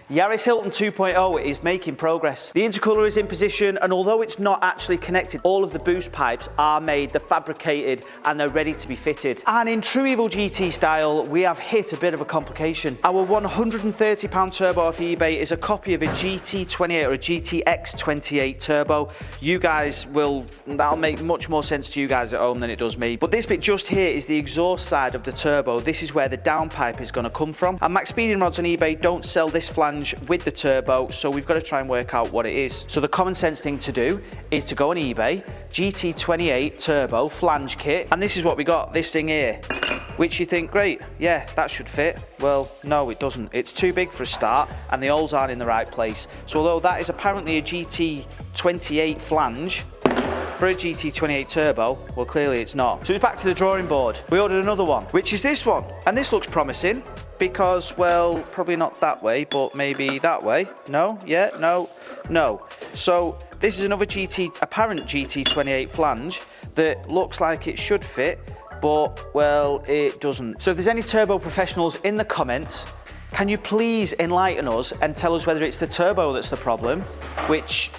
Yaris Hilton 2.0 is making progress. The intercooler is in position, and although it's not actually connected, all of the boost pipes are made, they're fabricated, and they're ready to be fitted. And in true Evil GT style, we have hit a bit of a complication. Our £130 turbo off eBay is a copy of a GT28 or a GTX28 turbo. You guys that'll make much more sense to you guys at home than it does me. But this bit just here is the exhaust side of the turbo. This is where the downpipe is going to come from. And Max Speeding rods on eBay don't sell this flange with the turbo, so we've got to try and work out what it is. So the common sense thing to do is to go on eBay, GT28 turbo flange kit, and this is what we got, this thing here, which you think, great, yeah, that should fit. Well, no, it doesn't. It's too big for a start, and the holes aren't in the right place. So although that is apparently a GT28 flange, for a GT28 turbo, well, clearly it's not. So it's back to the drawing board. We ordered another one, which is this one, and this looks promising because, well, probably not that way, but maybe that way. No, yeah, no, no. So this is another apparent GT28 flange that looks like it should fit, but, well, it doesn't. So if there's any turbo professionals in the comments, can you please enlighten us and tell us whether it's the turbo that's the problem, which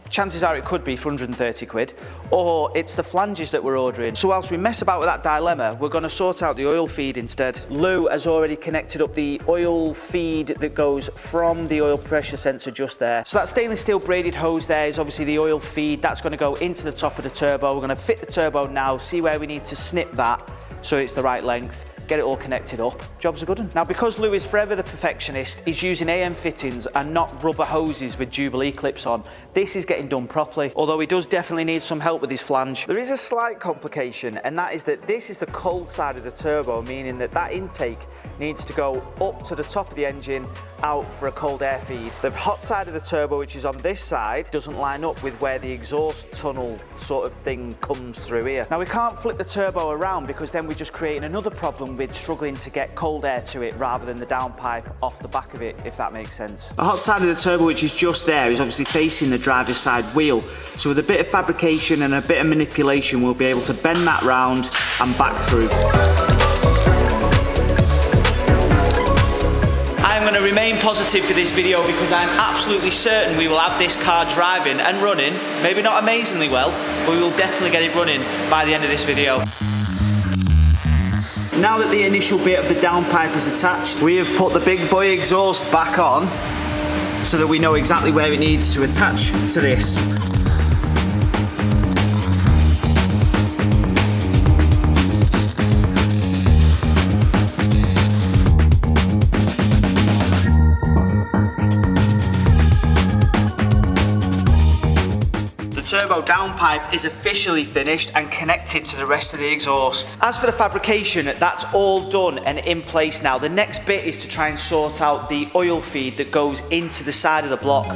chances are it could be for 130 quid, or it's the flanges that we're ordering. So whilst we mess about with that dilemma, we're going to sort out the oil feed instead. Lou has already connected up the oil feed that goes from the oil pressure sensor just there. So that stainless steel braided hose there is obviously the oil feed. That's going to go into the top of the turbo. We're going to fit the turbo now, see where we need to snip that so it's the right length. Get it all connected up. Job's a good one. Now, because Lou is forever the perfectionist, he's using AM fittings and not rubber hoses with Jubilee clips on. This is getting done properly, although he does definitely need some help with his flange. There is a slight complication, and that is that this is the cold side of the turbo, meaning that that intake needs to go up to the top of the engine, out for a cold air feed. The hot side of the turbo, which is on this side, doesn't line up with where the exhaust tunnel sort of thing comes through here. Now, we can't flip the turbo around because then we're just creating another problem with struggling to get cold air to it rather than the downpipe off the back of it, if that makes sense. The hot side of the turbo, which is just there, is obviously facing the driver's side wheel. So with a bit of fabrication and a bit of manipulation, we'll be able to bend that round and back through. I'm going to remain positive for this video because I'm absolutely certain we will have this car driving and running, maybe not amazingly well, but we will definitely get it running by the end of this video. Now that the initial bit of the downpipe is attached, we have put the big boy exhaust back on so that we know exactly where it needs to attach to this. Turbo downpipe is officially finished and connected to the rest of the exhaust. As for the fabrication, that's all done and in place now. The next bit is to try and sort out the oil feed that goes into the side of the block.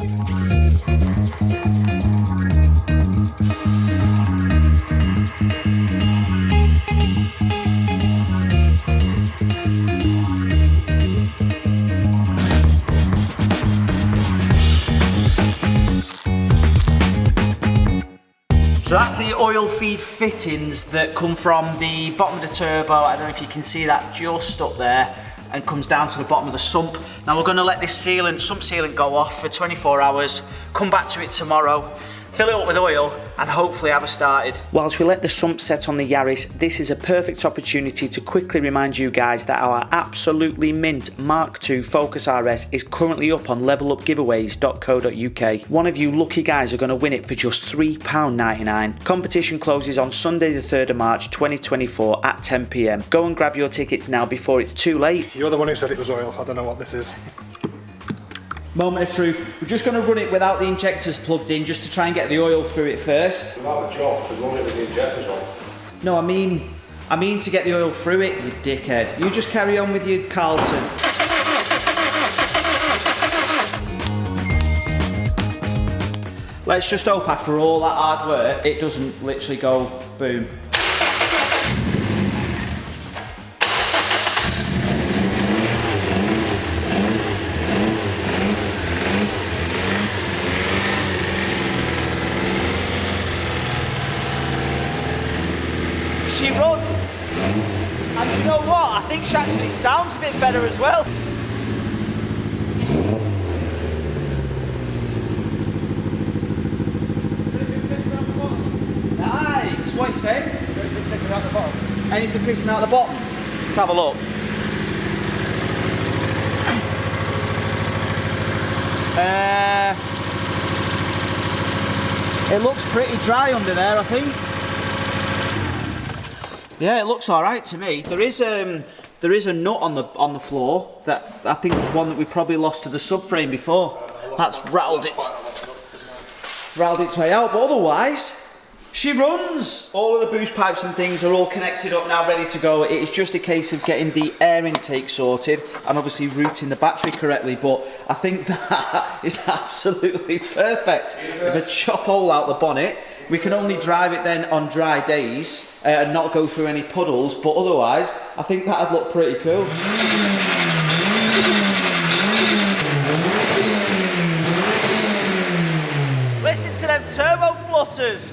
So that's the oil feed fittings that come from the bottom of the turbo. I don't know if you can see that just up there, and comes down to the bottom of the sump. Now we're going to let this sump sealant go off for 24 hours, come back to it tomorrow, fill it up with oil, and hopefully have it started. Whilst we let the sump set on the Yaris, this is a perfect opportunity to quickly remind you guys that our absolutely mint Mark II Focus RS is currently up on levelupgiveaways.co.uk. One of you lucky guys are going to win it for just £3.99. Competition closes on Sunday the 3rd of March 2024 at 10 PM. Go and grab your tickets now before it's too late. You're the one who said it was oil. I don't know what this is. Moment of truth. We're just going to run it without the injectors plugged in, just to try and get the oil through it first. You have a job to run it with the injectors on. No, I mean to get the oil through it, you dickhead. You just carry on with your Carlton. Let's just hope after all that hard work, it doesn't literally go boom. She runs, and you know what? I think she actually sounds a bit better as well. What you say? Anything pissing out the bottom? Anything pissing out the bottom? Let's have a look. It looks pretty dry under there, I think. Yeah, it looks all right to me. There is a nut on the floor that I think was one that we probably lost to the subframe before. That's rattled its way out, but otherwise, she runs. All of the boost pipes and things are all connected up now, ready to go. It is just a case of getting the air intake sorted and obviously routing the battery correctly, but I think that is absolutely perfect. With a chop hole out the bonnet, we can only drive it then on dry days and not go through any puddles, but otherwise, I think that'd look pretty cool. Listen to them turbo flutters.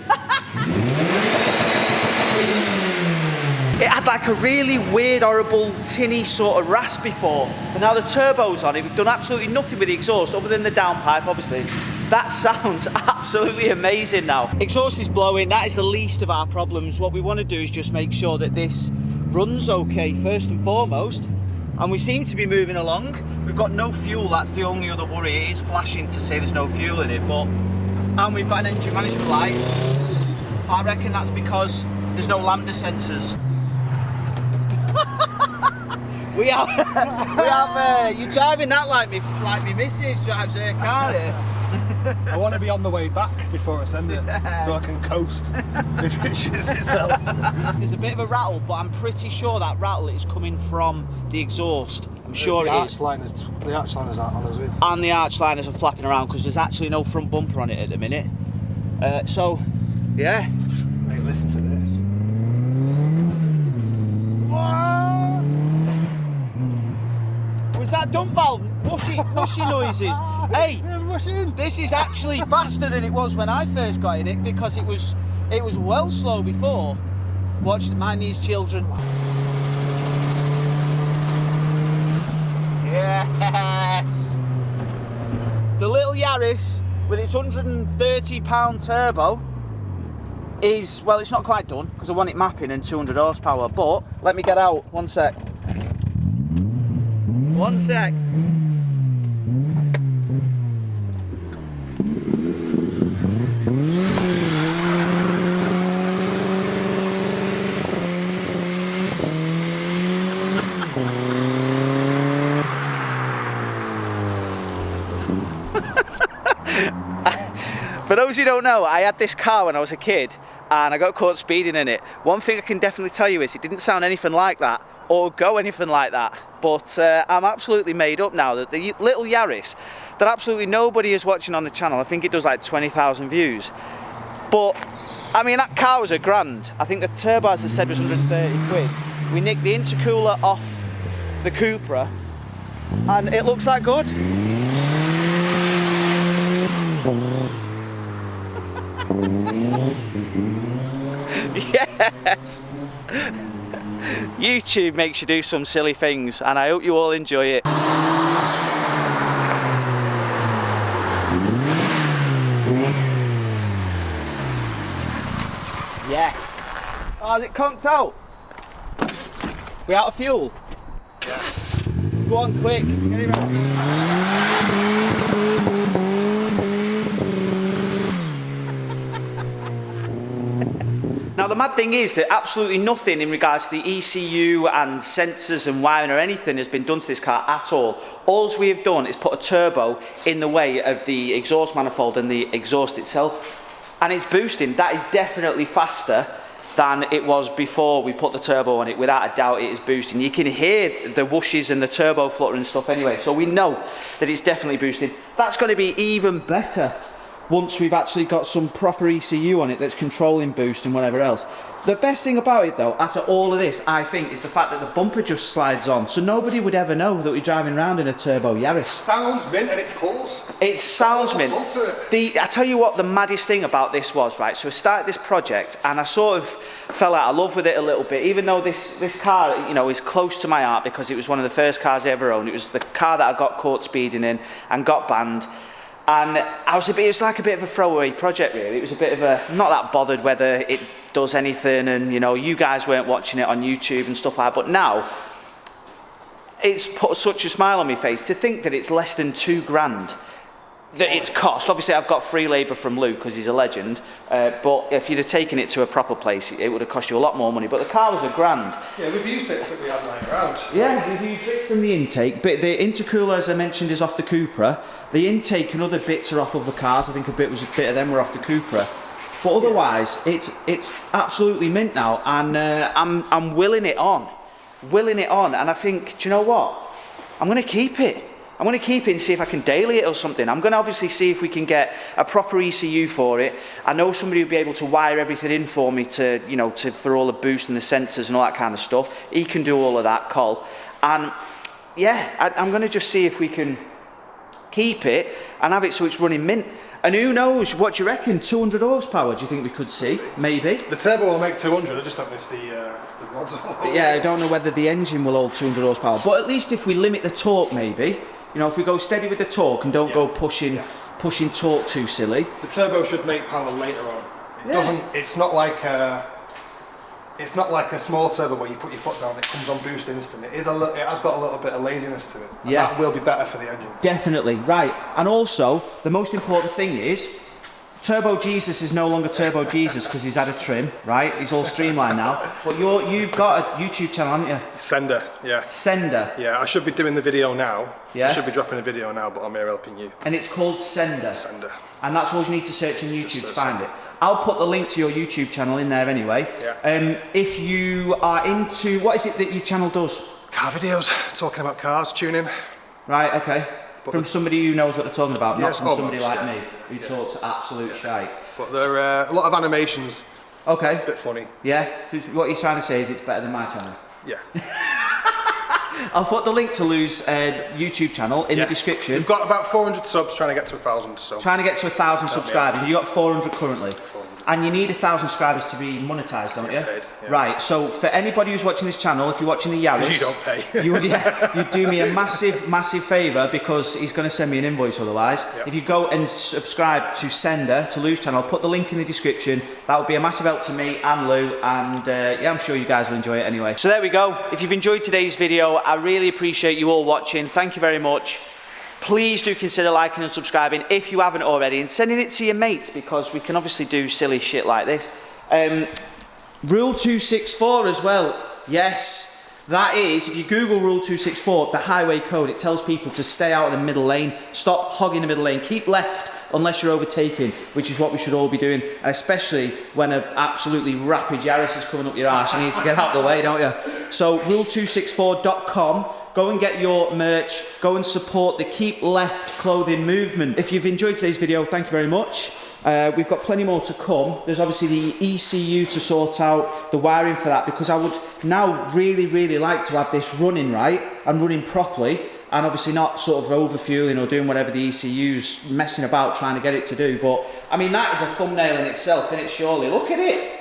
It had like a really weird, horrible, tinny sort of rasp before, but now the turbo's on it. We've done absolutely nothing with the exhaust other than the downpipe, obviously. That sounds absolutely amazing now. Exhaust is blowing, that is the least of our problems. What we want to do is just make sure that this runs okay first and foremost, and we seem to be moving along. We've got no fuel, that's the only other worry. It is flashing to say there's no fuel in it, and we've got an engine management light. I reckon that's because there's no lambda sensors. we have, you're driving that like me missus drives her car here. I want to be on the way back before I send it, so I can coast if it shits itself. There's a bit of a rattle, but I'm pretty sure that rattle is coming from the exhaust. I'm sure it is. The arch liners aren't on as well. And the arch liners are flapping around because there's actually no front bumper on it at the minute. So, yeah. Mate, listen to this. Was that dump valve whooshing noises? Hey, this is actually faster than it was when I first got in it because it was well slow before. Watch my knees, children. Yes! The little Yaris with its 130-pound turbo is, well, it's not quite done because I want it mapping and 200 horsepower, but let me get out, one sec. One sec. For those who don't know, I had this car when I was a kid and I got caught speeding in it. One thing I can definitely tell you is it didn't sound anything like that or go anything like that, but I'm absolutely made up now that the little Yaris that absolutely nobody is watching on the channel, I think it does like 20,000 views, but I mean that car was £1,000. I think the turbo, as I said, was 130 quid. We nicked the intercooler off the Cupra and it looks that good. Yes! YouTube makes you do some silly things and I hope you all enjoy it. Yes! Oh, is it conked out? We out of fuel? Yeah. Go on quick. Get it right. Now the mad thing is that absolutely nothing in regards to the ECU and sensors and wiring or anything has been done to this car at all. All we have done is put a turbo in the way of the exhaust manifold and the exhaust itself. And it's boosting. That is definitely faster than it was before we put the turbo on it. Without a doubt it is boosting. You can hear the whooshes and the turbo flutter and stuff anyway. So we know that it's definitely boosting. That's going to be even better once we've actually got some proper ECU on it that's controlling boost and whatever else. The best thing about it though, after all of this, I think, is the fact that the bumper just slides on, so nobody would ever know that we're driving around in a Turbo Yaris. Sounds mint and it pulls. It sounds mint. I tell you what the maddest thing about this was, right, so I started this project and I sort of fell out of love with it a little bit, even though this car, you know, is close to my heart because it was one of the first cars I ever owned. It was the car that I got caught speeding in and got banned. And it was like a bit of a throwaway project really. It was a bit of a, I'm not that bothered whether it does anything, and you know, you guys weren't watching it on YouTube and stuff like that. But now, it's put such a smile on my face to think that it's less than £2,000 that it's cost. Obviously, I've got free labour from Lou because he's a legend. But if you'd have taken it to a proper place, it would have cost you a lot more money. But the car was £1,000. Yeah, we've used bits that we had lying around. Yeah, we've used bits from the intake. But the intercooler, as I mentioned, is off the Cupra. The intake and other bits are off other cars. I think a bit of them were off the Cupra. But otherwise, it's absolutely mint now, and I'm willing it on. And I think, do you know what? I'm going to keep it. I'm going to keep it and see if I can daily it or something. I'm going to obviously see if we can get a proper ECU for it. I know somebody will be able to wire everything in for me to, you know, for all the boost and the sensors and all that kind of stuff. He can do all of that, Col. And yeah, I'm going to just see if we can keep it and have it so it's running mint. And who knows, what do you reckon? 200 horsepower, do you think we could see? Maybe. The turbo will make 200, I just don't know if the rods will hold. Yeah, I don't know whether the engine will hold 200 horsepower. But at least if we limit the torque, maybe. You know, if we go steady with the torque and don't go pushing torque too silly. The turbo should make power later on. It doesn't. It's not like a small turbo where you put your foot down, it comes on boost instant. It has got a little bit of laziness to it. And that will be better for the engine. Definitely, right. And also, the most important thing is, Turbo Jesus is no longer Turbo Jesus because he's had a trim, right? He's all streamlined now. But you've got a YouTube channel, haven't you? Sender, yeah. Sender. Yeah, I should be doing the video now. Yeah. I should be dropping a video now, but I'm here helping you. And it's called Sender. Sender. And that's all you need to search on YouTube to find it. I'll put the link to your YouTube channel in there anyway. Yeah. If you are into, what is it that your channel does? Car videos, talking about cars, tuning. Right, okay. From somebody who knows what they're talking about, not from somebody like me who talks absolute shite. But there are a lot of animations. Okay. A bit funny. Yeah. So what you're trying to say is it's better than my channel. Yeah. I'll put the link to Lou's YouTube channel in the description. We've got about 400 subs, trying to get to 1,000. So. Trying to get to 1,000 subscribers. You got 400 currently. 400. And you need 1,000 subscribers to be monetized, don't you? Paid, yeah. Right. So for anybody who's watching this channel, if you're watching the Yaris, you don't pay. you'd do me a massive favour, because he's going to send me an invoice otherwise. Yep. If you go and subscribe to Sender, to Lou's channel, I'll put the link in the description. That would be a massive help to me and Lou, and yeah, I'm sure you guys will enjoy it anyway. So there we go. If you've enjoyed today's video, I really appreciate you all watching. Thank you very much. Please do consider liking and subscribing if you haven't already, and sending it to your mates, because we can obviously do silly shit like this. Rule 264 as well. Yes, that is, if you Google Rule 264, the highway code, it tells people to stay out of the middle lane, stop hogging the middle lane, keep left unless you're overtaking, which is what we should all be doing, and especially when an absolutely rapid Yaris is coming up your arse, you need to get out of the way, don't you? So rule264.com. Go and get your merch. Go and support the Keep Left clothing movement. If you've enjoyed today's video, thank you very much. We've got plenty more to come. There's obviously the ECU to sort out, the wiring for that, because I would now really like to have this running right and running properly, and obviously not sort of over-fueling or doing whatever the ECU's messing about trying to get it to do. But I mean, that is a thumbnail in itself, isn't it? Surely, look at it.